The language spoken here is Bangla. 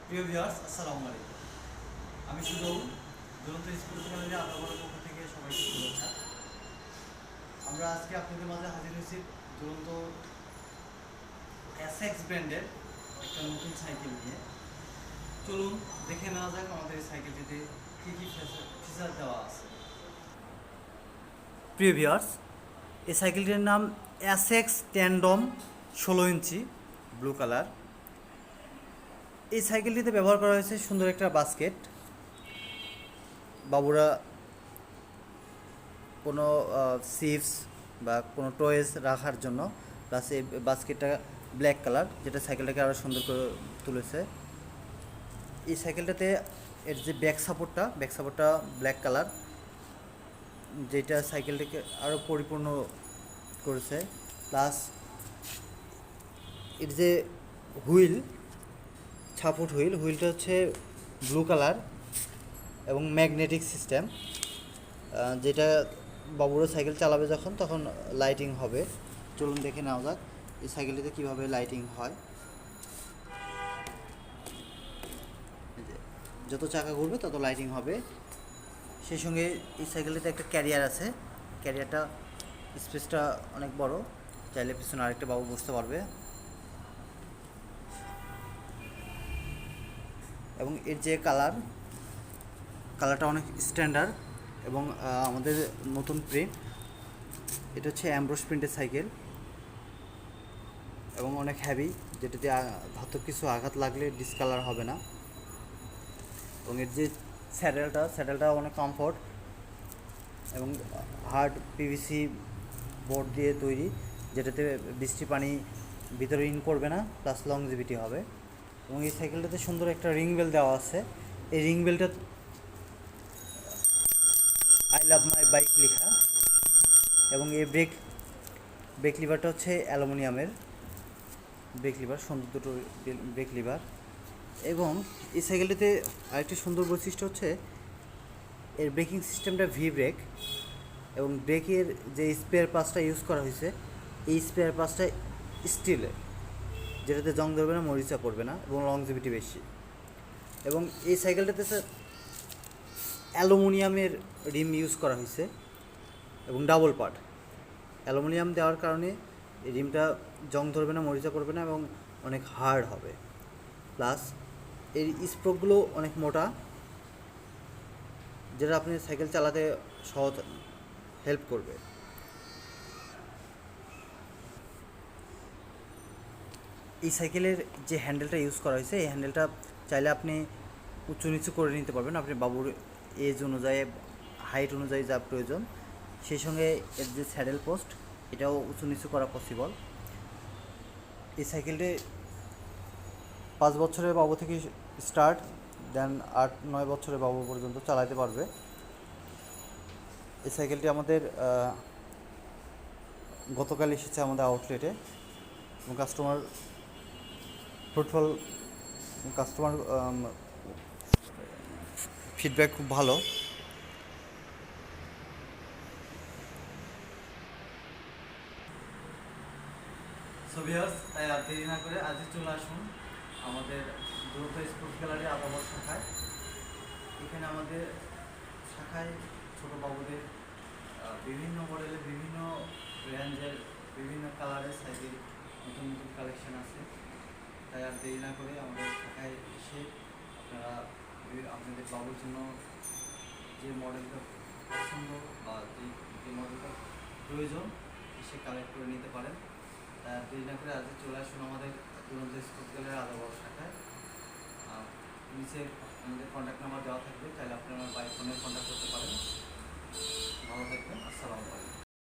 প্রিয় ভিউয়ার্স, আসসালামু আলাইকুম। আমি সুজন, দুরন্ত স্কুল চ্যানেলে আপনাদের পক্ষ থেকে সবাইকে শুভেচ্ছা। আমরা আজকে আপনাদের মাঝে হাজির হয়েছি দুরন্ত এসএক্স ব্র্যান্ডের একটা নতুন সাইকেল নিয়ে। চলুন দেখে নেওয়া যাক আমাদের এই সাইকেলটিতে কী কী ফিচার দেওয়া আছে। প্রিয় ভিউয়ার্স, এই সাইকেলটির নাম এসএক্স ট্যান্ডম 16 ইঞ্চি ব্লু কালার। এই সাইকেলটিতে ব্যবহার করা হয়েছে সুন্দর একটা বাস্কেট। বাবুরা কোনো চিপস বা কোনো টয়েস রাখার জন্য, প্লাস এই বাস্কেটটা ব্ল্যাক কালার, যেটা সাইকেলটাকে আরও সুন্দর করে তুলেছে। এই সাইকেলটাতে এর যে ব্যাক সাপোর্টটা ব্ল্যাক কালার, যেটা সাইকেলটাকে আরও পরিপূর্ণ করেছে। প্লাস এর যে হুইল, হুইলটা হচ্ছে ব্লু কালার এবং ম্যাগনেটিক সিস্টেম, যেটা বাবুরা সাইকেল চালাবে তখন লাইটিং হবে। চলুন দেখে নেওয়া যাক এই সাইকেলটিতে কীভাবে লাইটিং হয়। যত চাকা ঘুরবে তত লাইটিং হবে। সেই সঙ্গে এই সাইকেলটিতে একটা ক্যারিয়ার আছে। ক্যারিয়ারটা স্পেসটা অনেক বড়, চাইলে পিছনে আরেকটা বাবু বসতে পারবে। এবং এর যে কালারটা অনেক স্ট্যান্ডার্ড এবং আমাদের নতুন প্রিন্ট। এটা হচ্ছে অ্যামব্রোস প্রিন্টের সাইকেল এবং অনেক হ্যাভি, যেটাতে ধাতব কিছু আঘাত লাগলে ডিসকালার হবে না। এবং এর যে স্যাডেলটা অনেক কমফোর্ট এবং হার্ড পিভিসি বোর্ড দিয়ে তৈরি, যেটাতে বৃষ্টি পানি ভিতরে ইন করবে না, প্লাস লংজিভিটি হবে। এবং এই সাইকেলটাতে সুন্দর একটা রিং বেল দেওয়া আছে। এই রিং বেলটা আই লাভ মাই বাইক লেখা। এবং এই ব্রেক লিভারটা হচ্ছে অ্যালুমিনিয়ামের ব্রেক লিভার, সুন্দর দুটো ব্রেক লিভার। এবং এই সাইকেলটিতে আরেকটি সুন্দর বৈশিষ্ট্য হচ্ছে এর ব্রেকিং সিস্টেমটা ভি ব্রেক। এবং ব্রেকের যে স্পেয়ার পার্টসটা ইউজ করা হয়েছে, এই স্পেয়ার পার্টসটা স্টিলের, যেটাতে জং ধরবে না, মরিচা পড়বে না এবং লংজিভিটি বেশি। এবং এই সাইকেলটাতে অ্যালুমিনিয়ামের রিম ইউজ করা হয়েছে এবং ডাবল পার্ট অ্যালুমিনিয়াম দেওয়ার কারণে এই রিমটা জং ধরবে না, মরিচা পড়বে না এবং অনেক হার্ড হবে। প্লাস এর স্প্রোকগুলো অনেক মোটা, যেটা আপনি সাইকেল চালাতে সহজ হেল্প করবে। এই সাইকেলের যে হ্যান্ডেলটা ইউজ করা হয়েছে, এই হ্যান্ডেলটা চাইলে আপনি উঁচু নিচু করে নিতে পারবেন, আপনি বাবুর এজ অনুযায়ী, হাইট অনুযায়ী যা প্রয়োজন। সেই সঙ্গে এর যে স্যাডেল পোস্ট, এটাও উঁচু নিচু করা পসিবল। এই সাইকেলটি 5 বছরের বাবু থেকে স্টার্ট, দেন 8-9 বছরের বাবু পর্যন্ত চালাতে পারবে। এই সাইকেলটি আমাদের গতকাল এসেছে আমাদের আউটলেটে এবং কাস্টমার ফিডব্যাক খুব ভালো। সো ভিউয়ার্স, তাই আর দেরি না করে আজই চলে আসুন আমাদের দ্রুত স্পোর্টস গ্যালারি আদাবর শাখায়। এখানে আমাদের শাখায় ছোটো বাবুদের বিভিন্ন মডেলের, বিভিন্ন রেঞ্জের, বিভিন্ন কালারের সাইকেল, নতুন নতুন কালেকশন আছে। তাই আর দেরি না করে আমাদের শাখায় এসে আপনারা আপনাদের বাবুর জন্য যে মডেলটা পছন্দ বা যে মডেলটা প্রয়োজন এসে কালেক্ট করে নিতে পারেন। তাই আর দেরি না করে আজকে চলে আসুন আমাদের দুরন্ত স্পোর্টস গ্যালারি আদাবর শাখায়। নিচে আমাদের কন্ট্যাক্ট নাম্বার দেওয়া থাকবে, চাইলে আপনি আমার বাই ফোনে কন্ট্যাক্ট করতে পারেন। ভালো থাকবেন, আসসালামু আলাইকুম।